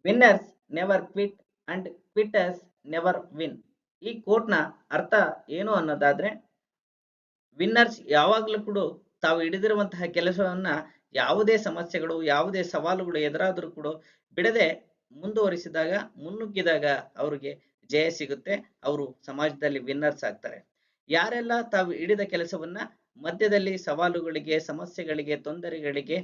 Winners never quit and quitters never win. ಈ ಕೋಟ್ನ ಅರ್ಥ ಏನು ಅನ್ನೋದಾದ್ರೆ, ವಿನ್ನರ್ಸ್ ಯಾವಾಗಲೂ ಕೂಡ ತಾವು ಹಿಡಿದಿರುವಂತಹ ಕೆಲಸವನ್ನ ಯಾವುದೇ ಸಮಸ್ಯೆಗಳು ಯಾವುದೇ ಸವಾಲುಗಳು ಎದುರಾದರೂ ಕೂಡ ಬಿಡದೆ ಮುಂದುವರಿಸಿದಾಗ ಮುನ್ನುಗ್ಗಿದಾಗ ಅವರಿಗೆ ಜಯ ಸಿಗುತ್ತೆ. ಅವರು ಸಮಾಜದಲ್ಲಿ ವಿನ್ನರ್ಸ್ ಆಗ್ತಾರೆ. ಯಾರೆಲ್ಲ ತಾವು ಹಿಡಿದ ಕೆಲಸವನ್ನ ಮಧ್ಯದಲ್ಲಿ ಸವಾಲುಗಳಿಗೆ ಸಮಸ್ಯೆಗಳಿಗೆ ತೊಂದರೆಗಳಿಗೆ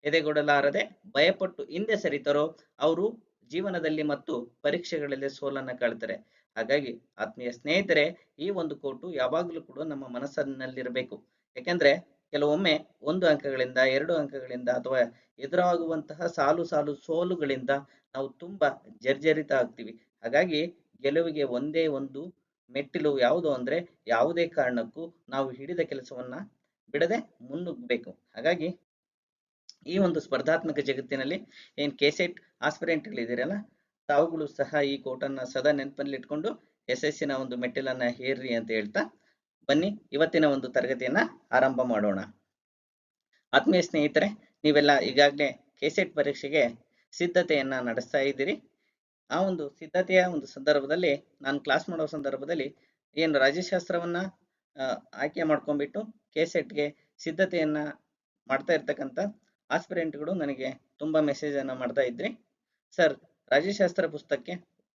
ಎದೆಗೊಡಲಾರದೆ ಭಯಪಟ್ಟು ಹಿಂದೆ ಸರಿತಾರೋ ಅವರು ಜೀವನದಲ್ಲಿ ಮತ್ತು ಪರೀಕ್ಷೆಗಳಲ್ಲಿ ಸೋಲನ್ನ ಕಾಳ್ತಾರೆ. ಹಾಗಾಗಿ ಆತ್ಮೀಯ ಸ್ನೇಹಿತರೆ, ಈ ಒಂದು ಕೋಟು ಯಾವಾಗಲೂ ಕೂಡ ನಮ್ಮ ಮನಸ್ಸಿನಲ್ಲಿರಬೇಕು. ಯಾಕೆಂದ್ರೆ ಕೆಲವೊಮ್ಮೆ 1 ಅಂಕಗಳಿಂದ 2 ಅಂಕಗಳಿಂದ ಅಥವಾ ಎದುರಾಗುವಂತಹ ಸಾಲು ಸಾಲು ಸೋಲುಗಳಿಂದ ನಾವು ತುಂಬಾ ಜರ್ಜರಿತ ಆಗ್ತೀವಿ. ಹಾಗಾಗಿ ಗೆಲುವಿಗೆ ಒಂದೇ ಒಂದು ಮೆಟ್ಟಿಲು ಯಾವುದು ಅಂದ್ರೆ ಯಾವುದೇ ಕಾರಣಕ್ಕೂ ನಾವು ಹಿಡಿದ ಕೆಲಸವನ್ನ ಬಿಡದೆ ಮುನ್ನುಗ್ಗಬೇಕು. ಹಾಗಾಗಿ ಈ ಒಂದು ಸ್ಪರ್ಧಾತ್ಮಕ ಜಗತ್ತಿನಲ್ಲಿ ಏನ್ ಕೆಸೆಟ್ ಆಸ್ಪಿರೆಂಟ್ಗಳಿದ್ದೀರಲ್ಲ, ತಾವುಗಳು ಸಹ ಈ ಕೋಟನ್ನ ಸದಾ ನೆನಪಲ್ಲಿ ಇಟ್ಕೊಂಡು ಯಶಸ್ಸಿನ ಒಂದು ಮೆಟ್ಟಿಲನ್ನ ಏರ್ರಿ ಅಂತ ಹೇಳ್ತಾ ಬನ್ನಿ ಇವತ್ತಿನ ಒಂದು ತರಗತಿಯನ್ನ ಆರಂಭ ಮಾಡೋಣ. ಆತ್ಮೀಯ ಸ್ನೇಹಿತರೆ, ನೀವೆಲ್ಲ ಈಗಾಗಲೇ ಕೆಸೆಟ್ ಪರೀಕ್ಷೆಗೆ ಸಿದ್ಧತೆಯನ್ನ ನಡೆಸ್ತಾ ಇದ್ದೀರಿ. ಆ ಒಂದು ಸಿದ್ಧತೆಯ ಒಂದು ಸಂದರ್ಭದಲ್ಲಿ ನಾನು ಕ್ಲಾಸ್ ಮಾಡೋ ಸಂದರ್ಭದಲ್ಲಿ ಏನು ರಾಜ್ಯಶಾಸ್ತ್ರವನ್ನ ಆಯ್ಕೆ ಮಾಡ್ಕೊಂಡ್ಬಿಟ್ಟು ಕೆಸೆಟ್ಗೆ ಸಿದ್ಧತೆಯನ್ನ ಮಾಡ್ತಾ ಇರ್ತಕ್ಕಂಥ ಆಸ್ಪಿರೆಂಟ್ಗಳು ನನಗೆ ತುಂಬಾ ಮೆಸೇಜ್ ಅನ್ನ ಮಾಡ್ತಾ ಇದ್ರಿ. ಸರ್,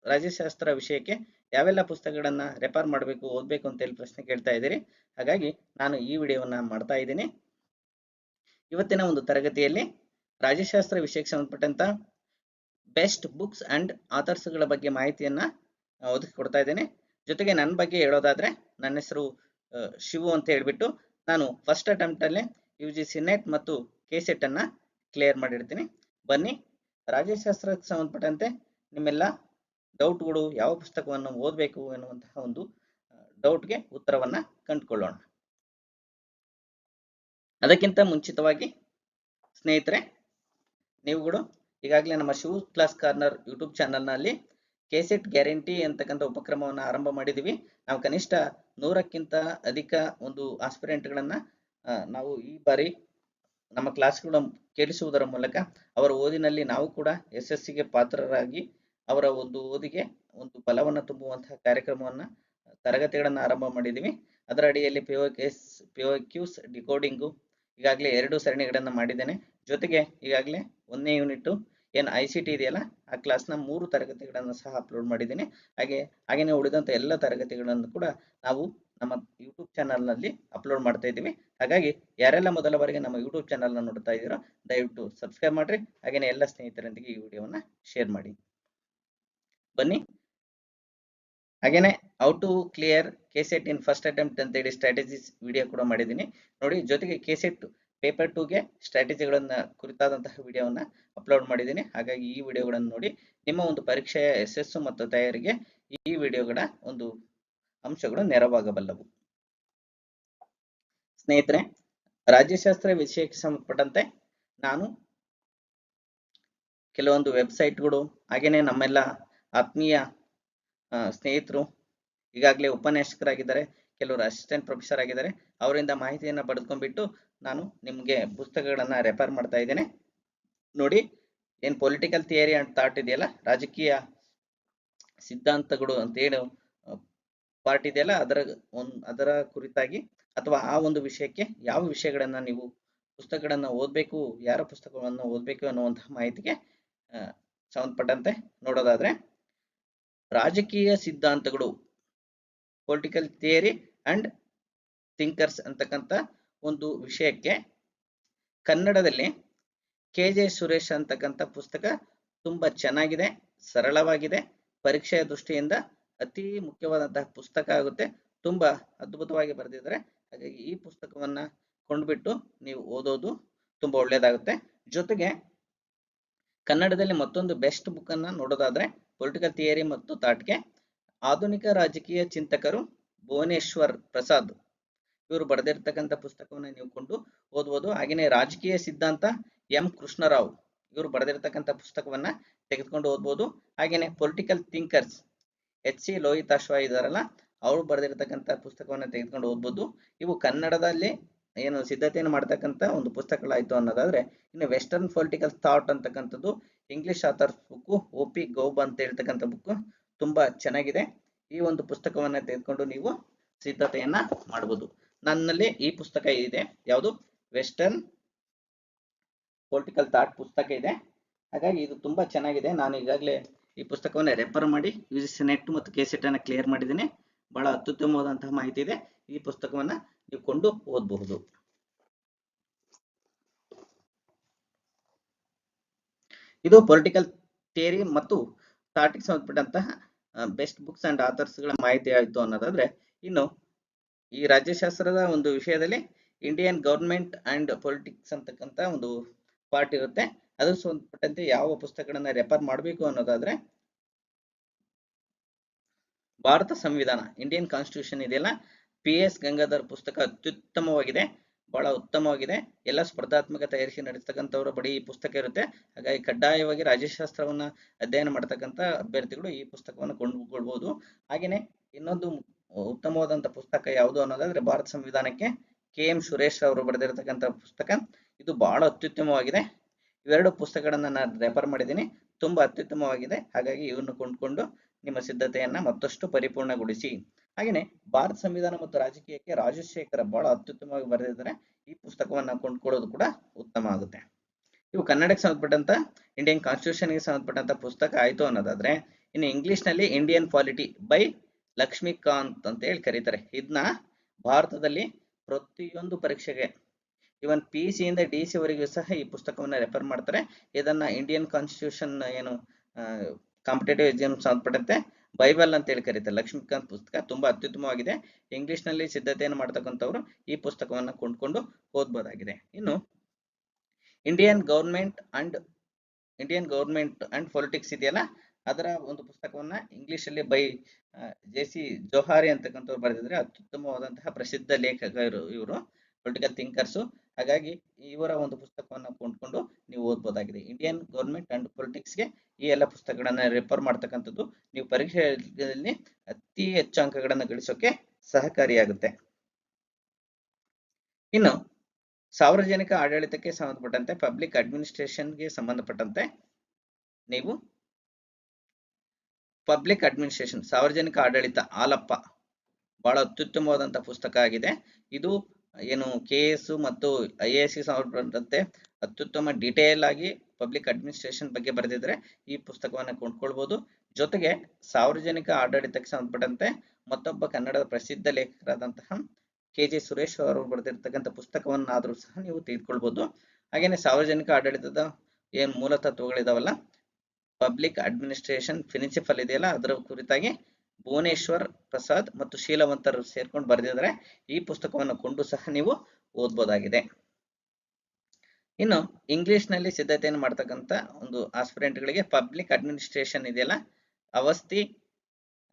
ರಾಜ್ಯಶಾಸ್ತ್ರ ವಿಷಯಕ್ಕೆ ಯಾವೆಲ್ಲ ಪುಸ್ತಕಗಳನ್ನ ರೆಫರ್ ಮಾಡಬೇಕು ಓದ್ಬೇಕು ಅಂತ ಹೇಳಿ ಪ್ರಶ್ನೆ ಕೇಳ್ತಾ ಇದ್ದೀರಿ. ಹಾಗಾಗಿ ನಾನು ಈ ವಿಡಿಯೋವನ್ನ ಮಾಡ್ತಾ ಇದ್ದೀನಿ. ಇವತ್ತಿನ ಒಂದು ತರಗತಿಯಲ್ಲಿ ರಾಜ್ಯಶಾಸ್ತ್ರ ವಿಷಯಕ್ಕೆ ಸಂಬಂಧಪಟ್ಟಂತ ಬೆಸ್ಟ್ ಬುಕ್ಸ್ ಅಂಡ್ ಆಥರ್ಸ್ಗಳ ಬಗ್ಗೆ ಮಾಹಿತಿಯನ್ನ ಒದಗಿಕೊಡ್ತಾ ಇದ್ದೇನೆ. ಜೊತೆಗೆ ನನ್ನ ಬಗ್ಗೆ ಹೇಳೋದಾದ್ರೆ, ನನ್ನ ಹೆಸರು ಶಿವು ಅಂತ ಹೇಳ್ಬಿಟ್ಟು ನಾನು ಫಸ್ಟ್ ಅಟೆಂಪ್ಟ್ ಅಲ್ಲೇ UGC ನೆಟ್ ಮತ್ತು ಕೆಸೆಟ್ ಅನ್ನ ಕ್ಲಿಯರ್ ಮಾಡಿರ್ತೀನಿ. ಬನ್ನಿ ರಾಜ್ಯಶಾಸ್ತ್ರಕ್ಕೆ ಸಂಬಂಧಪಟ್ಟಂತೆ ನಿಮ್ಮೆಲ್ಲ ಡೌಟ್ಗಳು ಯಾವ ಪುಸ್ತಕವನ್ನು ಓದಬೇಕು ಎನ್ನುವಂತಹ ಒಂದು ಡೌಟ್ಗೆ ಉತ್ತರವನ್ನ ಕಂಡುಕೊಳ್ಳೋಣ. ಅದಕ್ಕಿಂತ ಮುಂಚಿತವಾಗಿ ಸ್ನೇಹಿತರೆ, ನೀವುಗಳು ಈಗಾಗಲೇ ನಮ್ಮ ಶಿವು ಕ್ಲಾಸ್ ಕಾರ್ನರ್ ಯೂಟ್ಯೂಬ್ ಚಾನಲ್ನಲ್ಲಿ ಕೆಸೆಟ್ ಗ್ಯಾರಂಟಿ ಅಂತಕ್ಕಂಥ ಉಪಕ್ರಮವನ್ನು ಆರಂಭ ಮಾಡಿದ್ದೀವಿ. ನಾವು ಕನಿಷ್ಠ 100ಕ್ಕಿಂತ ಅಧಿಕ ಒಂದು ಆಸ್ಪಿರೆಂಟ್ಗಳನ್ನ ನಾವು ಈ ಬಾರಿ ನಮ್ಮ ಕ್ಲಾಸ್ಗಳ ಕೇಳಿಸುವುದರ ಮೂಲಕ ಅವರ ಓದಿನಲ್ಲಿ ನಾವು ಕೂಡ ಯಶಸ್ಸಿಗೆ ಪಾತ್ರರಾಗಿ ಅವರ ಒಂದು ಓದಿಗೆ ಒಂದು ಬಲವನ್ನು ತುಂಬುವಂತಹ ಕಾರ್ಯಕ್ರಮವನ್ನ ತರಗತಿಗಳನ್ನ ಆರಂಭ ಮಾಡಿದ್ದೀವಿ. ಅದರ ಅಡಿಯಲ್ಲಿ POQs ಡಿಕೋಡಿಂಗು ಈಗಾಗಲೇ 2 ಸರಣಿಗಳನ್ನ ಮಾಡಿದ್ದೇನೆ. ಜೊತೆಗೆ ಈಗಾಗಲೇ 1ನೇ ಯೂನಿಟ್ ಏನು ICT ಇದೆಯಲ್ಲ, ಆ ಕ್ಲಾಸ್ನ 3 ತರಗತಿಗಳನ್ನು ಸಹ ಅಪ್ಲೋಡ್ ಮಾಡಿದ್ದೀನಿ. ಹಾಗೇನೆ ಉಳಿದಂತ ಎಲ್ಲ ತರಗತಿಗಳನ್ನು ಕೂಡ ನಾವು ನಮ್ಮ ಯೂಟ್ಯೂಬ್ ಚಾನಲ್ ನಲ್ಲಿ ಅಪ್ಲೋಡ್ ಮಾಡ್ತಾ ಇದ್ದೀವಿ. ಹಾಗಾಗಿ ಯಾರೆಲ್ಲ ಮೊದಲ ಬಾರಿಗೆ ನಮ್ಮ ಯೂಟ್ಯೂಬ್ ಚಾನಲ್ ನ ನೋಡ್ತಾ ಇದ್ದೀರೋ ದಯವಿಟ್ಟು ಸಬ್ಸ್ಕ್ರೈಬ್ ಮಾಡ್ರಿ. ಹಾಗೇನೆ ಎಲ್ಲ ಸ್ನೇಹಿತರೊಂದಿಗೆ ಈ ವಿಡಿಯೋವನ್ನ ಶೇರ್ ಮಾಡಿ. ಬನ್ನಿ ಹಾಗೇನೆ how to clear KSET in first attempt ಅಂತ ಹೇಳಿ ಸ್ಟ್ರಾಟಜಿಸ್ ವಿಡಿಯೋ ಕೂಡ ಮಾಡಿದ್ದೀನಿ ನೋಡಿ. ಜೊತೆಗೆ ಕೆಸೆಟ್ ಪೇಪರ್ 2ಗೆ ಸ್ಟ್ರಾಟಜಿಗಳನ್ನ ಕುರಿತಾದಂತಹ ವಿಡಿಯೋವನ್ನ ಅಪ್ಲೋಡ್ ಮಾಡಿದ್ದೀನಿ. ಹಾಗಾಗಿ ಈ ವಿಡಿಯೋಗಳನ್ನು ನೋಡಿ ನಿಮ್ಮ ಒಂದು ಪರೀಕ್ಷೆಯ ಯಶಸ್ಸು ಮತ್ತು ತಯಾರಿಗೆ ಈ ವಿಡಿಯೋಗಳ ಒಂದು ಅಂಶಗಳು ನೆರವಾಗಬಲ್ಲವು. ಸ್ನೇಹಿತರೆ, ರಾಜ್ಯಶಾಸ್ತ್ರ ವಿಷಯಕ್ಕೆ ಸಂಬಂಧಪಟ್ಟಂತೆ ನಾನು ಕೆಲವೊಂದು ವೆಬ್ಸೈಟ್ಗಳು ಹಾಗೇನೆ ನಮ್ಮೆಲ್ಲ ಆತ್ಮೀಯ ಸ್ನೇಹಿತರು ಈಗಾಗಲೇ ಉಪನ್ಯಾಸಕರಾಗಿದ್ದಾರೆ, ಕೆಲವರು ಅಸಿಸ್ಟೆಂಟ್ ಪ್ರೊಫೆಸರ್ ಆಗಿದ್ದಾರೆ, ಅವರಿಂದ ಮಾಹಿತಿಯನ್ನ ಪಡೆದುಕೊಂಡ್ಬಿಟ್ಟು ನಾನು ನಿಮಗೆ ಪುಸ್ತಕಗಳನ್ನ ರೆಫರ್ ಮಾಡ್ತಾ ಇದ್ದೇನೆ. ನೋಡಿ, ಏನ್ ಪೊಲಿಟಿಕಲ್ ಥಿಯರಿ ಅಂಡ್ ಥಾಟ್ ಇದೆಯಲ್ಲ, ರಾಜಕೀಯ ಸಿದ್ಧಾಂತಗಳು ಅಂತ ಹೇಳಿ ಪಾರ್ಟ್ ಇದೆಯಲ್ಲ, ಅದರ ಕುರಿತಾಗಿ ಅಥವಾ ಆ ಒಂದು ವಿಷಯಕ್ಕೆ ಯಾವ ವಿಷಯಗಳನ್ನ ನೀವು ಪುಸ್ತಕಗಳನ್ನ ಓದಬೇಕು, ಯಾರ ಪುಸ್ತಕವನ್ನು ಓದಬೇಕು ಅನ್ನುವಂತಹ ಮಾಹಿತಿಗೆ ಸಂಬಂಧಪಟ್ಟಂತೆ ನೋಡೋದಾದ್ರೆ, ರಾಜಕೀಯ ಸಿದ್ಧಾಂತಗಳು ಪೊಲಿಟಿಕಲ್ ಥಿಯರಿ ಅಂಡ್ ಥಿಂಕರ್ಸ್ ಅಂತಕ್ಕಂಥ ಒಂದು ವಿಷಯಕ್ಕೆ ಕನ್ನಡದಲ್ಲಿ KJ ಸುರೇಶ್ ಅಂತಕ್ಕಂಥ ಪುಸ್ತಕ ತುಂಬಾ ಚೆನ್ನಾಗಿದೆ, ಸರಳವಾಗಿದೆ, ಪರೀಕ್ಷೆಯ ದೃಷ್ಟಿಯಿಂದ ಅತಿ ಮುಖ್ಯವಾದಂತಹ ಪುಸ್ತಕ ಆಗುತ್ತೆ. ತುಂಬಾ ಅದ್ಭುತವಾಗಿ ಬರೆದಿದ್ದಾರೆ. ಹಾಗಾಗಿ ಈ ಪುಸ್ತಕವನ್ನ ಕೊಂಡ್ಬಿಟ್ಟು ನೀವು ಓದೋದು ತುಂಬಾ ಒಳ್ಳೇದಾಗುತ್ತೆ. ಜೊತೆಗೆ ಕನ್ನಡದಲ್ಲಿ ಮತ್ತೊಂದು ಬೆಸ್ಟ್ ಬುಕ್ ಅನ್ನ ನೋಡೋದಾದ್ರೆ, ಪೊಲಿಟಿಕಲ್ ಥಿಯರಿ ಮತ್ತು ಥಾಟ್ಗೆ ಆಧುನಿಕ ರಾಜಕೀಯ ಚಿಂತಕರು ಭುವನೇಶ್ವರ್ ಪ್ರಸಾದ್ ಇವರು ಬರೆದಿರ್ತಕ್ಕಂಥ ಪುಸ್ತಕವನ್ನ ನೀವು ಕೊಂಡು ಓದ್ಬೋದು. ಹಾಗೇನೆ ರಾಜಕೀಯ ಸಿದ್ಧಾಂತ M ಕೃಷ್ಣರಾವ್ ಇವರು ಬರೆದಿರ್ತಕ್ಕಂಥ ಪುಸ್ತಕವನ್ನ ತೆಗೆದುಕೊಂಡು ಓದ್ಬೋದು. ಹಾಗೇನೆ ಪೊಲಿಟಿಕಲ್ ಥಿಂಕರ್ಸ್ HC ಲೋಹಿತಾಶ್ವ ಇದಾರಲ್ಲ, ಅವರು ಬರೆದಿರ್ತಕ್ಕಂಥ ಪುಸ್ತಕವನ್ನ ತೆಗೆದುಕೊಂಡು ಓದ್ಬೋದು. ಇವು ಕನ್ನಡದಲ್ಲಿ ಏನು ಸಿದ್ಧತೆಯನ್ನು ಮಾಡ್ತಕ್ಕಂಥ ಒಂದು ಪುಸ್ತಕಗಳಾಯ್ತು ಅನ್ನೋದಾದ್ರೆ, ಇನ್ನು ವೆಸ್ಟರ್ನ್ ಪೊಲಿಟಿಕಲ್ ಥಾಟ್ ಅಂತಕ್ಕಂಥದ್ದು ಇಂಗ್ಲಿಷ್ ಆಥರ್ಸ್ ಬುಕ್ಕು OP ಗೌಬ ಅಂತ ಹೇಳ್ತಕ್ಕಂಥ ಬುಕ್ಕು ತುಂಬಾ ಚೆನ್ನಾಗಿದೆ. ಈ ಒಂದು ಪುಸ್ತಕವನ್ನ ತೆಗೆದುಕೊಂಡು ನೀವು ಸಿದ್ಧತೆಯನ್ನ ಮಾಡಬಹುದು. ನನ್ನಲ್ಲಿ ಈ ಪುಸ್ತಕ ಇದೆ, ಯಾವುದು ವೆಸ್ಟರ್ನ್ ಪೊಲಿಟಿಕಲ್ ಥಾಟ್ ಪುಸ್ತಕ ಇದೆ. ಹಾಗಾಗಿ ಇದು ತುಂಬಾ ಚೆನ್ನಾಗಿದೆ. ನಾನು ಈಗಾಗಲೇ ಈ ಪುಸ್ತಕವನ್ನ ರೆಫರ್ ಮಾಡಿ UGC ನೆಟ್ ಮತ್ತು KCET ಅನ್ನ ಕ್ಲಿಯರ್ ಮಾಡಿದ್ದೀನಿ. ಬಹಳ ಅತ್ಯುತ್ತಮವಾದಂತಹ ಮಾಹಿತಿ ಇದೆ. ಈ ಪುಸ್ತಕವನ್ನ ನೀವು ಕೊಂಡು ಓದಬಹುದು. ಇದು ಪೊಲಿಟಿಕಲ್ ಥಿಯರಿ ಮತ್ತು ಥಾಟ್ಗೆ ಸಂಬಂಧಪಟ್ಟಂತಹ ಬೆಸ್ಟ್ ಬುಕ್ಸ್ ಅಂಡ್ ಆಥರ್ಸ್ ಗಳ ಮಾಹಿತಿ ಆಯಿತು ಅನ್ನೋದಾದ್ರೆ, ಇನ್ನು ಈ ರಾಜ್ಯಶಾಸ್ತ್ರದ ಒಂದು ವಿಷಯದಲ್ಲಿ ಇಂಡಿಯನ್ ಗವರ್ಮೆಂಟ್ ಅಂಡ್ ಪೊಲಿಟಿಕ್ಸ್ ಅಂತಕ್ಕಂಥ ಒಂದು ಪಾರ್ಟ್ ಇರುತ್ತೆ. ಅದಕ್ಕೆ ಸಂಬಂಧಪಟ್ಟಂತೆ ಯಾವ ಪುಸ್ತಕಗಳನ್ನ ರೆಫರ್ ಮಾಡಬೇಕು ಅನ್ನೋದಾದ್ರೆ, ಭಾರತ ಸಂವಿಧಾನ ಇಂಡಿಯನ್ ಕಾನ್ಸ್ಟಿಟ್ಯೂಷನ್ ಇದೆಯಲ್ಲ, PS ಗಂಗಾಧರ್ ಪುಸ್ತಕ ಅತ್ಯುತ್ತಮವಾಗಿದೆ, ಬಹಳ ಉತ್ತಮವಾಗಿದೆ. ಎಲ್ಲ ಸ್ಪರ್ಧಾತ್ಮಕ ತಯಾರಿಕೆ ನಡೆಸ್ತಕ್ಕಂಥವರ ಬಳಿ ಈ ಪುಸ್ತಕ ಇರುತ್ತೆ. ಹಾಗಾಗಿ ಕಡ್ಡಾಯವಾಗಿ ರಾಜ್ಯಶಾಸ್ತ್ರವನ್ನ ಅಧ್ಯಯನ ಮಾಡ್ತಕ್ಕಂಥ ಅಭ್ಯರ್ಥಿಗಳು ಈ ಪುಸ್ತಕವನ್ನು ಕೊಂಡುಕೊಳ್ಬಹುದು. ಹಾಗೆಯೇ ಇನ್ನೊಂದು ಉತ್ತಮವಾದಂತಹ ಪುಸ್ತಕ ಯಾವುದು ಅನ್ನೋದಾದ್ರೆ, ಭಾರತ ಸಂವಿಧಾನಕ್ಕೆ KM ಸುರೇಶ್ ಅವರು ಬರೆದಿರತಕ್ಕಂಥ ಪುಸ್ತಕ. ಇದು ಬಹಳ ಅತ್ಯುತ್ತಮವಾಗಿದೆ. ಇವೆರಡು ಪುಸ್ತಕಗಳನ್ನ ನಾನು ರೆಫರ್ ಮಾಡಿದ್ದೀನಿ, ತುಂಬಾ ಅತ್ಯುತ್ತಮವಾಗಿದೆ. ಹಾಗಾಗಿ ಇವನ್ನು ಕೊಂಡ್ಕೊಂಡು ನಿಮ್ಮ ಸಿದ್ಧತೆಯನ್ನ ಮತ್ತಷ್ಟು ಪರಿಪೂರ್ಣಗೊಳಿಸಿ. ಹಾಗೆಯೇ ಭಾರತ ಸಂವಿಧಾನ ಮತ್ತು ರಾಜಕೀಯಕ್ಕೆ ರಾಜಶೇಖರ ಬಹಳ ಅತ್ಯುತ್ತಮವಾಗಿ ಬರೆದಿದ್ದಾರೆ. ಈ ಪುಸ್ತಕವನ್ನ ಕೊಂಡ್ಕೊಳ್ಳೋದು ಕೂಡ ಉತ್ತಮ ಆಗುತ್ತೆ. ಇವು ಕನ್ನಡಕ್ಕೆ ಸಂಬಂಧಪಟ್ಟಂತ ಇಂಡಿಯನ್ ಕಾನ್ಸ್ಟಿಟ್ಯೂಷನ್ಗೆ ಸಂಬಂಧಪಟ್ಟಂತ ಪುಸ್ತಕ ಆಯ್ತು ಅನ್ನೋದಾದ್ರೆ, ಇನ್ನು ಇಂಗ್ಲಿಷ್ ನಲ್ಲಿ ಇಂಡಿಯನ್ ಪಾಲಿಟಿ ಬೈ ಲಕ್ಷ್ಮೀಕಾಂತ್ ಅಂತ ಹೇಳಿ ಕರೀತಾರೆ. ಇದನ್ನ ಭಾರತದಲ್ಲಿ ಪ್ರತಿಯೊಂದು ಪರೀಕ್ಷೆಗೆ ಇವನ್ PEC ಇಂದ DC ವರೆಗೂ ಸಹ ಈ ಪುಸ್ತಕವನ್ನ ರೆಫರ್ ಮಾಡ್ತಾರೆ. ಇದನ್ನ ಇಂಡಿಯನ್ ಕಾನ್ಸ್ಟಿಟ್ಯೂಷನ್ ಏನು ಕಾಂಪಿಟೇಟಿವ್ ಎಕ್ಸಾಮ್ ಸಂಬಂಧಪಟ್ಟಂತೆ ಬೈಬಲ್ ಅಂತ ಹೇಳಿ ಕರೀತಾರೆ. ಲಕ್ಷ್ಮೀಕಾಂತ್ ಪುಸ್ತಕ ತುಂಬಾ ಅತ್ಯುತ್ತಮವಾಗಿದೆ. ಇಂಗ್ಲಿಷ್ ನಲ್ಲಿ ಸಿದ್ಧತೆಯನ್ನು ಮಾಡ್ತಕ್ಕಂಥವ್ರು ಈ ಪುಸ್ತಕವನ್ನ ಕೊಂಡ್ಕೊಂಡು ಓದಬಹುದಾಗಿದೆ. ಇನ್ನು ಇಂಡಿಯನ್ ಗವರ್ಮೆಂಟ್ ಅಂಡ್ ಪೊಲಿಟಿಕ್ಸ್ ಇದೆಯಲ್ಲ, ಅದರ ಒಂದು ಪುಸ್ತಕವನ್ನ ಇಂಗ್ಲಿಷ್ ಅಲ್ಲಿ ಬೈ JC ಜೋಹಾರಿ ಅಂತಕ್ಕಂಥವ್ರು ಬರೆದಿದ್ರೆ. ಅತ್ಯುತ್ತಮವಾದಂತಹ ಪ್ರಸಿದ್ಧ ಲೇಖಕರು ಇವರು, ಪೊಲಿಟಿಕಲ್ ಥಿಂಕರ್ಸು. ಹಾಗಾಗಿ ಇವರ ಒಂದು ಪುಸ್ತಕವನ್ನ ಕೊಂಡ್ಕೊಂಡು ನೀವು ಓದಬಹುದಾಗಿದೆ. ಇಂಡಿಯನ್ ಗವರ್ಮೆಂಟ್ ಅಂಡ್ ಪೊಲಿಟಿಕ್ಸ್ಗೆ ಈ ಎಲ್ಲ ಪುಸ್ತಕಗಳನ್ನ ರೆಫರ್ ಮಾಡ್ತಕ್ಕಂಥದ್ದು ನೀವು ಪರೀಕ್ಷೆಯಲ್ಲಿ ಅತಿ ಹೆಚ್ಚು ಅಂಕಗಳನ್ನು ಗಳಿಸೋಕೆ ಸಹಕಾರಿಯಾಗುತ್ತೆ. ಇನ್ನು ಸಾರ್ವಜನಿಕ ಆಡಳಿತಕ್ಕೆ ಸಂಬಂಧಪಟ್ಟಂತೆ, ಪಬ್ಲಿಕ್ ಅಡ್ಮಿನಿಸ್ಟ್ರೇಷನ್ಗೆ ಸಂಬಂಧಪಟ್ಟಂತೆ ನೀವು ಪಬ್ಲಿಕ್ ಅಡ್ಮಿನಿಸ್ಟ್ರೇಷನ್ ಸಾರ್ವಜನಿಕ ಆಡಳಿತ ಆಲಪ್ಪ ಬಹಳ ಅತ್ಯುತ್ತಮವಾದಂತಹ ಪುಸ್ತಕ ಆಗಿದೆ. ಇದು ಏನು KS ಮತ್ತು IAS ಸಂಬಂಧಪಟ್ಟಂತೆ ಅತ್ಯುತ್ತಮ ಡೀಟೇಲ್ ಆಗಿ ಪಬ್ಲಿಕ್ ಅಡ್ಮಿನಿಸ್ಟ್ರೇಷನ್ ಬಗ್ಗೆ ಬರೆದಿದ್ರೆ ಈ ಪುಸ್ತಕವನ್ನ ಕೊಂಡ್ಕೊಳ್ಬಹುದು. ಜೊತೆಗೆ ಸಾರ್ವಜನಿಕ ಆಡಳಿತಕ್ಕೆ ಸಂಬಂಧಪಟ್ಟಂತೆ ಮತ್ತೊಬ್ಬ ಕನ್ನಡದ ಪ್ರಸಿದ್ಧ ಲೇಖಕರಾದಂತಹ KJ ಸುರೇಶ್ ಅವರು ಬರೆದಿರ್ತಕ್ಕಂಥ ಪುಸ್ತಕವನ್ನಾದ್ರೂ ಸಹ ನೀವು ತೆಗೆದುಕೊಳ್ಬಹುದು. ಹಾಗೇನೆ ಸಾರ್ವಜನಿಕ ಆಡಳಿತದ ಏನ್ ಮೂಲ ತತ್ವಗಳಿದಾವಲ್ಲ, ಪಬ್ಲಿಕ್ ಅಡ್ಮಿನಿಸ್ಟ್ರೇಷನ್ ಪ್ರಿನ್ಸಿಪಲ್ ಇದೆಯಲ್ಲ, ಅದರ ಕುರಿತಾಗಿ ಭುವನೇಶ್ವರ್ ಪ್ರಸಾದ್ ಮತ್ತು ಶೀಲವಂತರು ಸೇರ್ಕೊಂಡು ಬರೆದಿದ್ದಾರೆ. ಈ ಪುಸ್ತಕವನ್ನು ಕೊಂಡು ಸಹ ನೀವು ಓದಬಹುದಾಗಿದೆ. ಇನ್ನು ಇಂಗ್ಲಿಷ್ ನಲ್ಲಿ ಸಿದ್ಧತೆಯನ್ನು ಮಾಡ್ತಕ್ಕಂಥ ಒಂದು ಆಸ್ಪಿರೆಂಟ್ ಗಳಿಗೆ ಪಬ್ಲಿಕ್ ಅಡ್ಮಿನಿಸ್ಟ್ರೇಷನ್ ಇದೆಯಲ್ಲ, ಅವಸ್ಥಿ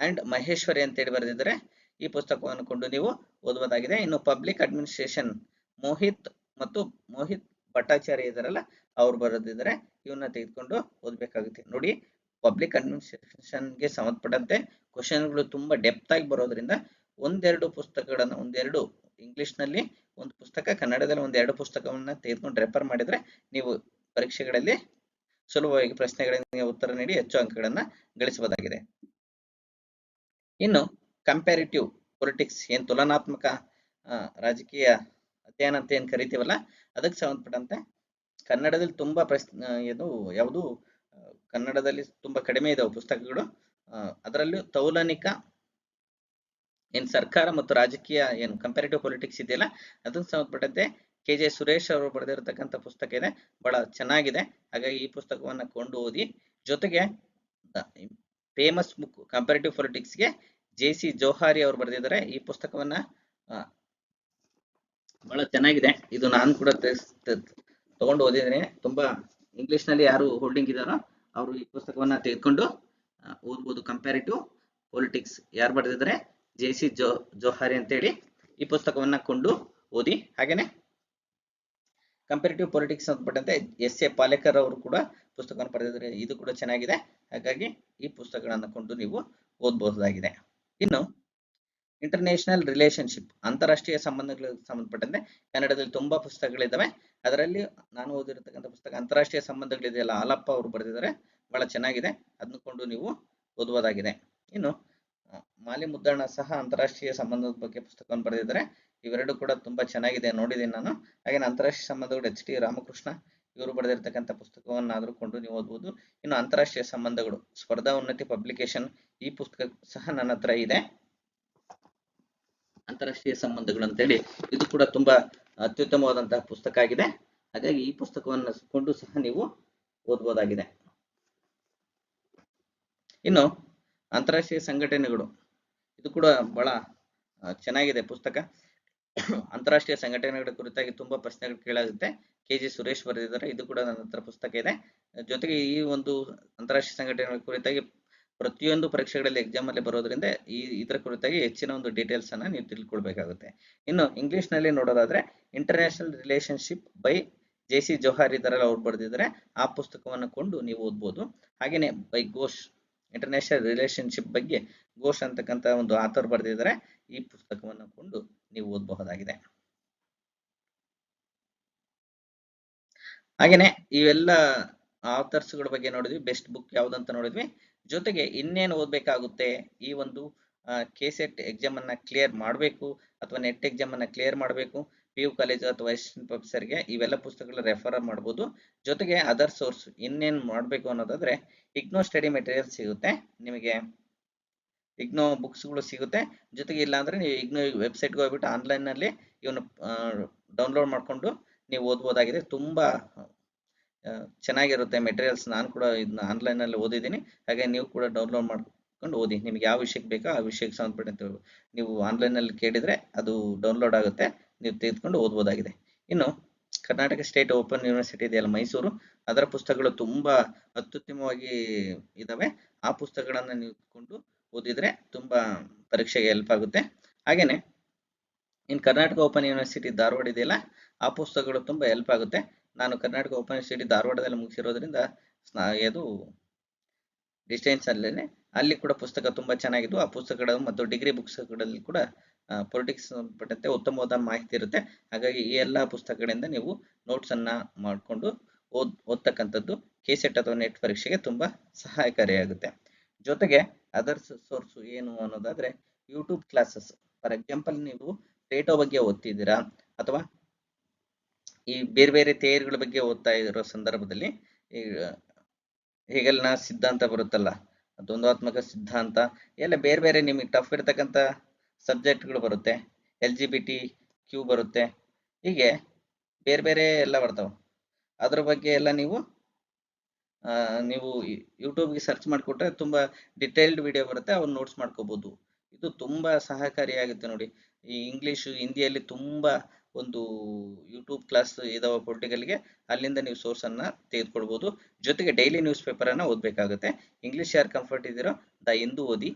ಅಂಡ್ ಮಹೇಶ್ವರಿ ಅಂತೇಳಿ ಬರೆದಿದ್ದಾರೆ. ಈ ಪುಸ್ತಕವನ್ನು ಕೊಂಡು ನೀವು ಓದಬಹುದಾಗಿದೆ. ಇನ್ನು ಪಬ್ಲಿಕ್ ಅಡ್ಮಿನಿಸ್ಟ್ರೇಷನ್ ಮೋಹಿತ್ ಭಟ್ಟಾಚಾರ್ಯ ಇದಾರಲ್ಲ, ಅವ್ರು ಬರೆದಿದ್ದಾರೆ. ಇವನ್ನ ತೆಗೆದುಕೊಂಡು ಓದಬೇಕಾಗುತ್ತೆ. ನೋಡಿ, ಪಬ್ಲಿಕ್ ಅಡ್ಮಿನಿಸ್ಟ್ರೇಷನ್ಗೆ ಸಂಬಂಧಪಟ್ಟಂತೆ ಕ್ವಶನ್ಗಳು ತುಂಬಾ ಡೆಪ್ತ್ ಆಗಿ ಬರೋದ್ರಿಂದ ಒಂದೆರಡು ಇಂಗ್ಲಿಷ್ ನಲ್ಲಿ ಒಂದು ಪುಸ್ತಕ, ಕನ್ನಡದಲ್ಲಿ ಒಂದೆರಡು ಪುಸ್ತಕವನ್ನ ತೆಗೆದುಕೊಂಡು ರೆಫರ್ ಮಾಡಿದ್ರೆ ನೀವು ಪರೀಕ್ಷೆಗಳಲ್ಲಿ ಸುಲಭವಾಗಿ ಪ್ರಶ್ನೆಗಳಿಗೆ ಉತ್ತರ ನೀಡಿ ಹೆಚ್ಚು ಅಂಕಗಳನ್ನ ಗಳಿಸಬಹುದಾಗಿದೆ. ಇನ್ನು ಕಂಪ್ಯಾರಿಟಿವ್ ಪೊಲಿಟಿಕ್ಸ್, ಏನ್ ತುಲನಾತ್ಮಕ ರಾಜಕೀಯ ಅಧ್ಯಯನ ಅಂತ ಏನ್ ಕರಿತೀವಲ್ಲ, ಅದಕ್ಕೆ ಸಂಬಂಧಪಟ್ಟಂತೆ ಕನ್ನಡದಲ್ಲಿ ತುಂಬಾ ಯಾವುದು ಕನ್ನಡದಲ್ಲಿ ತುಂಬಾ ಕಡಿಮೆ ಇದಾವೆ ಪುಸ್ತಕಗಳು. ಅದರಲ್ಲೂ ತೌಲನಿಕ ಏನ್ ಸರ್ಕಾರ ಮತ್ತು ರಾಜಕೀಯ ಏನು ಕಂಪ್ಯಾರಿಟಿವ್ ಪೊಲಿಟಿಕ್ಸ್ ಇದೆಯಲ್ಲ, ಅದಕ್ಕೆ ಸಂಬಂಧಪಟ್ಟಂತೆ KJ ಸುರೇಶ್ ಅವರು ಬರೆದಿರತಕ್ಕಂಥ ಪುಸ್ತಕ ಇದೆ, ಬಹಳ ಚೆನ್ನಾಗಿದೆ. ಹಾಗಾಗಿ ಈ ಪುಸ್ತಕವನ್ನ ಕೊಂಡು ಓದಿ. ಜೊತೆಗೆ ಫೇಮಸ್ ಬುಕ್ ಕಂಪ್ಯಾರಿಟಿವ್ ಪೊಲಿಟಿಕ್ಸ್ಗೆ JC ಜೋಹಾರಿ ಅವರು ಬರೆದಿದ್ದಾರೆ. ಈ ಪುಸ್ತಕವನ್ನ ಬಹಳ ಚೆನ್ನಾಗಿದೆ. ಇದು ನಾನು ಕೂಡ ತಗೊಂಡು ಓದಿದ್ದೇನೆ. ತುಂಬಾ ಇಂಗ್ಲಿಷ್ ನಲ್ಲಿ ಯಾರು ಹೋಲ್ಡಿಂಗ್ ಇದಾರೋ ಅವರು ಈ ಪುಸ್ತಕವನ್ನ ತೆಗೆದುಕೊಂಡು ಓದ್ಬೋದು. ಕಂಪ್ಯಾರಿಟಿವ್ ಪೊಲಿಟಿಕ್ಸ್ ಯಾರು ಬರೆದಿದ್ದಾರೆ? JC ಜೋಹಾರಿ ಅಂತೇಳಿ. ಈ ಪುಸ್ತಕವನ್ನ ಕೊಂಡು ಓದಿ. ಹಾಗೇನೆ ಕಂಪ್ಯಾರಿಟಿವ್ ಪೊಲಿಟಿಕ್ಸ್ ಸಂಬಂಧಪಟ್ಟಂತೆ SA ಪಾಲೇಕರ್ ಅವರು ಕೂಡ ಪುಸ್ತಕವನ್ನು ಬರೆದಿದ್ದಾರೆ. ಇದು ಕೂಡ ಚೆನ್ನಾಗಿದೆ. ಹಾಗಾಗಿ ಈ ಪುಸ್ತಕಗಳನ್ನ ಕೊಂಡು ನೀವು ಓದಬಹುದಾಗಿದೆ. ಇನ್ನು ಇಂಟರ್ನ್ಯಾಷನಲ್ ರಿಲೇಶನ್ಶಿಪ್, ಅಂತಾರಾಷ್ಟ್ರೀಯ ಸಂಬಂಧಗಳಿಗೆ ಸಂಬಂಧಪಟ್ಟಂತೆ ಕನ್ನಡದಲ್ಲಿ ತುಂಬಾ ಪುಸ್ತಕಗಳಿದ್ದಾವೆ. ಅದರಲ್ಲಿ ನಾನು ಓದಿರತಕ್ಕಂಥ ಪುಸ್ತಕ ಅಂತಾರಾಷ್ಟ್ರೀಯ ಸಂಬಂಧಗಳಿದೆಯಲ್ಲ, ಆಲಪ್ಪ ಅವರು ಬರೆದಿದ್ದಾರೆ. ಬಹಳ ಚೆನ್ನಾಗಿದೆ, ಅದನ್ನ ಕೊಂಡು ನೀವು ಓದಬಹುದಾಗಿದೆ. ಇನ್ನು ಮಾಲಿ ಮುದ್ದಣ್ಣ ಸಹ ಅಂತಾರಾಷ್ಟ್ರೀಯ ಸಂಬಂಧದ ಬಗ್ಗೆ ಪುಸ್ತಕವನ್ನು ಬರೆದಿದ್ದಾರೆ. ಇವೆರಡು ಕೂಡ ತುಂಬಾ ಚೆನ್ನಾಗಿದೆ, ನೋಡಿದ್ದೀನಿ ನಾನು. ಹಾಗೆ ಅಂತಾರಾಷ್ಟ್ರೀಯ ಸಂಬಂಧಗಳು HT ರಾಮಕೃಷ್ಣ ಇವರು ಬರೆದಿರ್ತಕ್ಕಂಥ ಪುಸ್ತಕವನ್ನಾದರೂ ಕೊಂಡು ನೀವು ಓದಬಹುದು. ಇನ್ನು ಅಂತಾರಾಷ್ಟ್ರೀಯ ಸಂಬಂಧಗಳು ಸ್ಪರ್ಧಾ ಉನ್ನತಿ ಪಬ್ಲಿಕೇಶನ್, ಈ ಪುಸ್ತಕ ಸಹ ನನ್ನ ಹತ್ರ ಇದೆ. ಅಂತಾರಾಷ್ಟ್ರೀಯ ಸಂಬಂಧಗಳು ಅಂತೇಳಿ ಇದು ಕೂಡ ತುಂಬಾ ಅತ್ಯುತ್ತಮವಾದಂತಹ ಪುಸ್ತಕ ಆಗಿದೆ. ಹಾಗಾಗಿ ಈ ಪುಸ್ತಕವನ್ನು ಕೊಂಡು ಸಹ ನೀವು ಓದಬಹುದಾಗಿದೆ. ಇನ್ನು ಅಂತಾರಾಷ್ಟ್ರೀಯ ಸಂಘಟನೆಗಳು, ಇದು ಕೂಡ ಬಹಳ ಚೆನ್ನಾಗಿದೆ ಪುಸ್ತಕ. ಅಂತಾರಾಷ್ಟ್ರೀಯ ಸಂಘಟನೆಗಳ ಕುರಿತಾಗಿ ತುಂಬಾ ಪ್ರಶ್ನೆಗಳು ಕೇಳಾಗುತ್ತೆ. KG ಸುರೇಶ್ ಬರೆದಿದ್ದಾರೆ. ಇದು ಕೂಡ ನನ್ನ ಹತ್ರ ಪುಸ್ತಕ ಇದೆ. ಜೊತೆಗೆ ಈ ಒಂದು ಅಂತಾರಾಷ್ಟ್ರೀಯ ಸಂಘಟನೆಗಳ ಕುರಿತಾಗಿ ಪ್ರತಿಯೊಂದು ಪರೀಕ್ಷೆಗಳಲ್ಲಿ ಎಕ್ಸಾಮ್ ಅಲ್ಲಿ ಬರೋದ್ರಿಂದ ಇದರ ಕುರಿತಾಗಿ ಹೆಚ್ಚಿನ ಒಂದು ಡೀಟೇಲ್ಸ್ ಅನ್ನ ನೀವು ತಿಳ್ಕೊಳ್ಬೇಕಾಗುತ್ತೆ. ಇನ್ನು ಇಂಗ್ಲಿಷ್ ನಲ್ಲಿ ನೋಡೋದಾದ್ರೆ international relationship by JC Johar ಇದರಲ್ಲಿ ಅವ್ರು ಬರೆದಿದ್ದಾರೆ. ಆ ಪುಸ್ತಕವನ್ನು ಕೊಂಡು ನೀವು ಓದ್ಬೋದು. ಹಾಗೇನೆ ಬೈ ಘೋಷ್ ಇಂಟರ್ನ್ಯಾಷನಲ್ ರಿಲೇಶನ್ಶಿಪ್ ಬಗ್ಗೆ ಘೋಷ್ ಅಂತಕ್ಕಂಥ ಒಂದು ಆಥರ್ ಬರೆದಿದ್ದಾರೆ. ಈ ಪುಸ್ತಕವನ್ನು ಕೊಂಡು ನೀವು ಓದಬಹುದಾಗಿದೆ. ಹಾಗೇನೆ ಇವೆಲ್ಲ ಆಥರ್ಸ್ ಗಳ ಬಗ್ಗೆ ನೋಡಿದ್ವಿ. ಬೆಸ್ಟ್ ಬುಕ್ ಯಾವ್ದಂತ ನೋಡಿದ್ವಿ. ಜೊತೆಗೆ ಇನ್ನೇನು ಓದ್ಬೇಕಾಗುತ್ತೆ, ಈ ಒಂದು KCET ಎಕ್ಸಾಮ್ ಅನ್ನ ಕ್ಲಿಯರ್ ಮಾಡಬೇಕು ಅಥವಾ ನೆಟ್ ಎಕ್ಸಾಮ್ ಅನ್ನ ಕ್ಲಿಯರ್ ಮಾಡಬೇಕು, PU ಕಾಲೇಜ್ ಅಥವಾ ಅಸಿಸ್ಟೆಂಟ್ ಪ್ರೊಫೆಸರ್ಗೆ ಇವೆಲ್ಲ ಪುಸ್ತಕಗಳ ರೆಫರ್ ಮಾಡ್ಬೋದು. ಜೊತೆಗೆ ಅದರ್ ಸೋರ್ಸ್ ಇನ್ನೇನು ಮಾಡಬೇಕು ಅನ್ನೋದಾದ್ರೆ ಇಗ್ನೋ ಸ್ಟಡಿ ಮೆಟೀರಿಯಲ್ ಸಿಗುತ್ತೆ ನಿಮಗೆ, ಇಗ್ನೋ ಬುಕ್ಸ್ಗಳು ಸಿಗುತ್ತೆ. ಜೊತೆಗೆ ಇಲ್ಲ ಅಂದ್ರೆ ನೀವು ಇಗ್ನೋ ವೆಬ್ಸೈಟ್ಗೆ ಹೋಗ್ಬಿಟ್ಟು ಆನ್ಲೈನ್ ನಲ್ಲಿ ಇವನು ಡೌನ್ಲೋಡ್ ಮಾಡ್ಕೊಂಡು ನೀವು ಓದ್ಬೋದಾಗಿದೆ. ತುಂಬಾ ಚೆನ್ನಾಗಿರುತ್ತೆ ಮೆಟೀರಿಯಲ್ಸ್. ನಾನು ಕೂಡ ಇದನ್ನ ಆನ್ಲೈನ್ ನಲ್ಲಿ ಓದಿದ್ದೀನಿ. ಹಾಗೆ ನೀವು ಕೂಡ ಡೌನ್ಲೋಡ್ ಮಾಡ್ಕೊಂಡು ಓದಿ. ನಿಮ್ಗೆ ಯಾವ ವಿಷಯಕ್ಕೆ ಬೇಕೋ ಆ ವಿಷಯಕ್ಕೆ ಸಂಬಂಧಪಟ್ಟಂತೆ ನೀವು ಆನ್ಲೈನ್ ನಲ್ಲಿ ಕೇಳಿದ್ರೆ ಅದು ಡೌನ್ಲೋಡ್ ಆಗುತ್ತೆ, ನೀವು ತೆಗೆದುಕೊಂಡು ಓದ್ಬೋದಾಗಿದೆ. ಇನ್ನು ಕರ್ನಾಟಕ ಸ್ಟೇಟ್ ಓಪನ್ ಯೂನಿವರ್ಸಿಟಿ ಇದೆಯಲ್ಲ ಮೈಸೂರು, ಅದರ ಪುಸ್ತಕಗಳು ತುಂಬಾ ಅತ್ಯುತ್ತಮವಾಗಿ ಇದಾವೆ. ಆ ಪುಸ್ತಕಗಳನ್ನ ನೀವು ಕೊಂಡು ಓದಿದ್ರೆ ತುಂಬಾ ಪರೀಕ್ಷೆಗೆ ಹೆಲ್ಪ್ ಆಗುತ್ತೆ. ಹಾಗೇನೆ ಇನ್ ಕರ್ನಾಟಕ ಓಪನ್ ಯೂನಿವರ್ಸಿಟಿ ಧಾರವಾಡ ಇದೆಯಲ್ಲ, ಆ ಪುಸ್ತಕಗಳು ತುಂಬಾ ಹೆಲ್ಪ್ ಆಗುತ್ತೆ. ನಾನು ಕರ್ನಾಟಕ ಓಪನ್ ಯೂನಿವರ್ಸಿಟಿ ಧಾರವಾಡದಲ್ಲಿ ಮುಗಿಸಿರೋದ್ರಿಂದ ಅದು ಡಿಸ್ಟೆನ್ಸ್ ಅಲ್ಲೇನೆ, ಅಲ್ಲಿ ಕೂಡ ಪುಸ್ತಕ ತುಂಬಾ ಚೆನ್ನಾಗಿದ್ದು. ಆ ಪುಸ್ತಕಗಳು ಮತ್ತು ಡಿಗ್ರಿ ಬುಕ್ಸ್ಗಳಲ್ಲಿ ಕೂಡ ಪೊಲಿಟಿಕ್ಸ್ ಸಂಬಂಧಪಟ್ಟಂತೆ ಉತ್ತಮವಾದ ಮಾಹಿತಿ ಇರುತ್ತೆ. ಹಾಗಾಗಿ ಈ ಎಲ್ಲಾ ಪುಸ್ತಕಗಳಿಂದ ನೀವು ನೋಟ್ಸ್ ಅನ್ನ ಮಾಡಿಕೊಂಡು ಓದ್ತಕ್ಕಂಥದ್ದು KCET ಅಥವಾ ನೆಟ್ ಪರೀಕ್ಷೆಗೆ ತುಂಬಾ ಸಹಾಯಕಾರಿಯಾಗುತ್ತೆ. ಜೊತೆಗೆ ಅದರ್ಸ್ ಸೋರ್ಸ್ ಏನು ಅನ್ನೋದಾದ್ರೆ ಯೂಟ್ಯೂಬ್ ಕ್ಲಾಸಸ್. ಫಾರ್ ಎಕ್ಸಾಂಪಲ್, ನೀವು ಪ್ಲೇಟೋ ಬಗ್ಗೆ ಓದ್ತಿದ್ದೀರಾ ಅಥವಾ ಈ ಬೇರೆ ಬೇರೆ ಥಿಯರಿಗಳ ಬಗ್ಗೆ ಓದ್ತಾ ಇರೋ ಸಂದರ್ಭದಲ್ಲಿ ಈ ಹೆಗೆಲ್ನ ಸಿದ್ಧಾಂತ ಬರುತ್ತಲ್ಲ, ದ್ವಂದ್ವಾತ್ಮಕ ಸಿದ್ಧಾಂತ, ಎಲ್ಲ ಬೇರೆ ಬೇರೆ ನಿಮಗೆ ಟಫ್ ಇರ್ತಕ್ಕಂಥ ಸಬ್ಜೆಕ್ಟ್ಗಳು ಬರುತ್ತೆ. LGBTQ ಬರುತ್ತೆ, ಹೀಗೆ ಬೇರೆ ಬೇರೆ ಎಲ್ಲ ಬರ್ತಾವೆ. ಅದ್ರ ಬಗ್ಗೆ ಎಲ್ಲ ನೀವು ಯೂಟ್ಯೂಬ್ಗೆ ಸರ್ಚ್ ಮಾಡಿಕೊಟ್ರೆ ತುಂಬಾ ಡಿಟೇಲ್ಡ್ ವಿಡಿಯೋ ಬರುತ್ತೆ, ಅವನ್ನ ನೋಟ್ಸ್ ಮಾಡ್ಕೋಬಹುದು. ಇದು ತುಂಬಾ ಸಹಕಾರಿಯಾಗುತ್ತೆ ನೋಡಿ. ಈ ಇಂಗ್ಲಿಷ್ ಹಿಂದಿಯಲ್ಲಿ ತುಂಬಾ ಒಂದು ಯೂಟ್ಯೂಬ್ ಕ್ಲಾಸ್ ಇದಾವೆ ಪೊಲಿಟಿಕಲ್ಗೆ, ಅಲ್ಲಿಂದ ನೀವು ಸೋರ್ಸ್ ಅನ್ನ ತೆಗೆದುಕೊಳ್ಬಹುದು. ಜೊತೆಗೆ ಡೈಲಿ ನ್ಯೂಸ್ ಪೇಪರ್ ಅನ್ನ ಓದ್ಬೇಕಾಗುತ್ತೆ. ಇಂಗ್ಲಿಷ್ ಯಾರು ಕಂಫರ್ಟ್ ಇದ್ದೀರೋ ದ ಹಿಂದೂ ಓದಿ,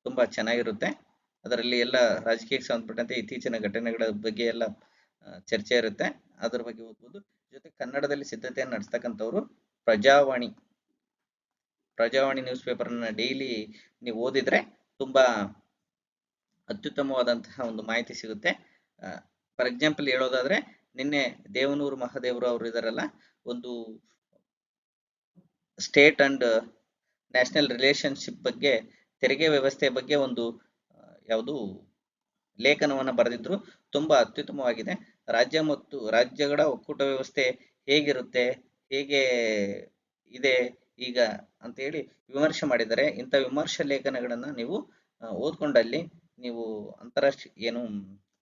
ತುಂಬಾ ಚೆನ್ನಾಗಿರುತ್ತೆ. ಅದರಲ್ಲಿ ಎಲ್ಲ ರಾಜಕೀಯಕ್ಕೆ ಸಂಬಂಧಪಟ್ಟಂತೆ ಇತ್ತೀಚಿನ ಘಟನೆಗಳ ಬಗ್ಗೆ ಎಲ್ಲ ಚರ್ಚೆ ಇರುತ್ತೆ, ಅದ್ರ ಬಗ್ಗೆ ಓದ್ಬೋದು. ಜೊತೆ ಕನ್ನಡದಲ್ಲಿ ಸಿದ್ಧತೆಯನ್ನು ನಡೆಸ್ತಕ್ಕಂಥವ್ರು ಪ್ರಜಾವಾಣಿ ನ್ಯೂಸ್ ಪೇಪರ್ ಅನ್ನ ಡೈಲಿ ನೀವು ಓದಿದ್ರೆ ತುಂಬಾ ಅತ್ಯುತ್ತಮವಾದಂತಹ ಒಂದು ಮಾಹಿತಿ ಸಿಗುತ್ತೆ. ಫಾರ್ ಎಕ್ಸಾಂಪಲ್ ಹೇಳೋದಾದ್ರೆ, ನಿನ್ನೆ ದೇವನೂರು ಮಹಾದೇವರು ಅವರು ಇದಾರಲ್ಲ, ಒಂದು ಸ್ಟೇಟ್ ಅಂಡ್ ನ್ಯಾಷನಲ್ ರಿಲೇಶನ್ಶಿಪ್ ಬಗ್ಗೆ, ತೆರಿಗೆ ವ್ಯವಸ್ಥೆ ಬಗ್ಗೆ ಒಂದು ಯಾವುದು ಲೇಖನವನ್ನ ಬರೆದಿದ್ರು. ತುಂಬಾ ಅತ್ಯುತ್ತಮವಾಗಿದೆ. ರಾಜ್ಯ ಮತ್ತು ರಾಜ್ಯಗಳ ಒಕ್ಕೂಟ ವ್ಯವಸ್ಥೆ ಹೇಗಿರುತ್ತೆ, ಹೇಗೆ ಇದೆ ಈಗ ಅಂತ ಹೇಳಿ ವಿಮರ್ಶೆ ಮಾಡಿದ್ದಾರೆ. ಇಂಥ ವಿಮರ್ಶೆ ಲೇಖನಗಳನ್ನ ನೀವು ಓದ್ಕೊಂಡಲ್ಲಿ ನೀವು ಅಂತಾರಾಷ್ಟ್ರೀಯ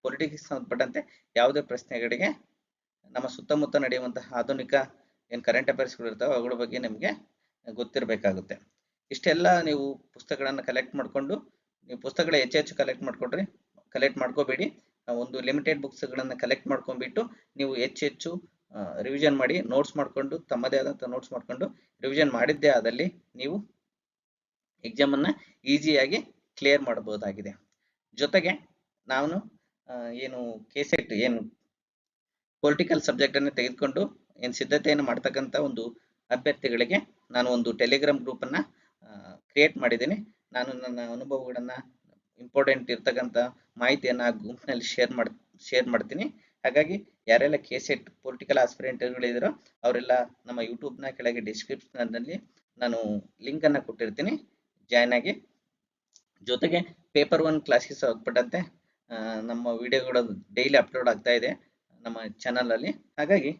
ಪೊಲಿಟಿಕ್ಸ್ ಸಂಬಂಧಪಟ್ಟಂತೆ ಯಾವುದೇ ಪ್ರಶ್ನೆಗಳಿಗೆ ನಮ್ಮ ಸುತ್ತಮುತ್ತ ನಡೆಯುವಂತಹ ಆಧುನಿಕ ಕರೆಂಟ್ ಅಫೇರ್ಸ್ಗಳು ಇರ್ತಾವೆ ಅವುಗಳ ಬಗ್ಗೆ ನಿಮಗೆ ಗೊತ್ತಿರಬೇಕಾಗುತ್ತೆ. ಇಷ್ಟೆಲ್ಲ ನೀವು ಪುಸ್ತಕಗಳನ್ನ ಕಲೆಕ್ಟ್ ಮಾಡಿಕೊಂಡು, ನೀವು ಪುಸ್ತಕಗಳ ಹೆಚ್ಚು ಕಲೆಕ್ಟ್ ಮಾಡ್ಕೋಬೇಡಿ. ಒಂದು ಲಿಮಿಟೆಡ್ ಬುಕ್ಸ್ಗಳನ್ನ ಕಲೆಕ್ಟ್ ಮಾಡ್ಕೊಂಡ್ಬಿಟ್ಟು ನೀವು ಹೆಚ್ಚು ರಿವಿಷನ್ ಮಾಡಿ, ನೋಟ್ಸ್ ಮಾಡ್ಕೊಂಡು, ತಮ್ಮದೇ ಆದಂಥ ನೋಟ್ಸ್ ಮಾಡ್ಕೊಂಡು ರಿವಿಷನ್ ಮಾಡಿದ್ದೇ ಆದಲ್ಲಿ ನೀವು ಎಕ್ಸಾಮ್ ಅನ್ನ ಈಸಿಯಾಗಿ ಕ್ಲಿಯರ್ ಮಾಡಬಹುದಾಗಿದೆ. ಜೊತೆಗೆ ನಾನು KCET ಪೊಲಿಟಿಕಲ್ ಸಬ್ಜೆಕ್ಟ್ ಅನ್ನು ತೆಗೆದುಕೊಂಡು ಸಿದ್ಧತೆಯನ್ನು ಮಾಡ್ತಕ್ಕಂಥ ಒಂದು ಅಭ್ಯರ್ಥಿಗಳಿಗೆ ನಾನು ಒಂದು ಟೆಲಿಗ್ರಾಮ್ ಗ್ರೂಪ್ ಅನ್ನ ಕ್ರಿಯೇಟ್ ಮಾಡಿದ್ದೀನಿ. ನಾನು ನನ್ನ ಅನುಭವಗಳನ್ನ, ಇಂಪಾರ್ಟೆಂಟ್ ಇರ್ತಕ್ಕಂಥ ಮಾಹಿತಿಯನ್ನ ಗುಂಪಿನಲ್ಲಿ ಶೇರ್ ಮಾಡ್ತೀನಿ. ಹಾಗಾಗಿ ಯಾರೆಲ್ಲ ಕೆಸೆಟ್ ಪೊಲಿಟಿಕಲ್ ಆಸ್ಪಿರೆಂಟ್ಗಳಿದ್ದೀರೋ ಅವರೆಲ್ಲ ನಮ್ಮ ಯೂಟ್ಯೂಬ್ನ ಕೆಳಗೆ ಡಿಸ್ಕ್ರಿಪ್ಷನ್ನಲ್ಲಿ ನಾನು ಲಿಂಕನ್ನು ಕೊಟ್ಟಿರ್ತೀನಿ, ಜಾಯ್ನ್ ಆಗಿ. ಜೊತೆಗೆ ಪೇಪರ್ 1 ಕ್ಲಾಸಸ್ ಸಂಬಂಧಪಟ್ಟಂತೆ ನಮ್ಮ ವಿಡಿಯೋಗಳು ಡೈಲಿ ಅಪ್ಲೋಡ್ ಆಗ್ತಾ ಇದೆ ನಮ್ಮ ಚಾನಲಲ್ಲಿ. ಹಾಗಾಗಿ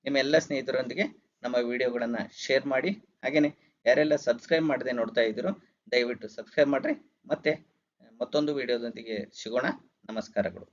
ನಿಮ್ಮ ಎಲ್ಲ ಸ್ನೇಹಿತರೊಂದಿಗೆ ನಮ್ಮ ವಿಡಿಯೋಗಳನ್ನು ಶೇರ್ ಮಾಡಿ. ಹಾಗೆಯೇ ಯಾರೆಲ್ಲ ಸಬ್ಸ್ಕ್ರೈಬ್ ಮಾಡದೆ ನೋಡ್ತಾ ಇದ್ದೀರೋ ದಯವಿಟ್ಟು ಸಬ್ಸ್ಕ್ರೈಬ್ ಮಾಡಿರಿ. ಮತ್ತೆ ಮತ್ತೊಂದು ವಿಡಿಯೋದೊಂದಿಗೆ ಸಿಗೋಣ. ನಮಸ್ಕಾರಗಳು.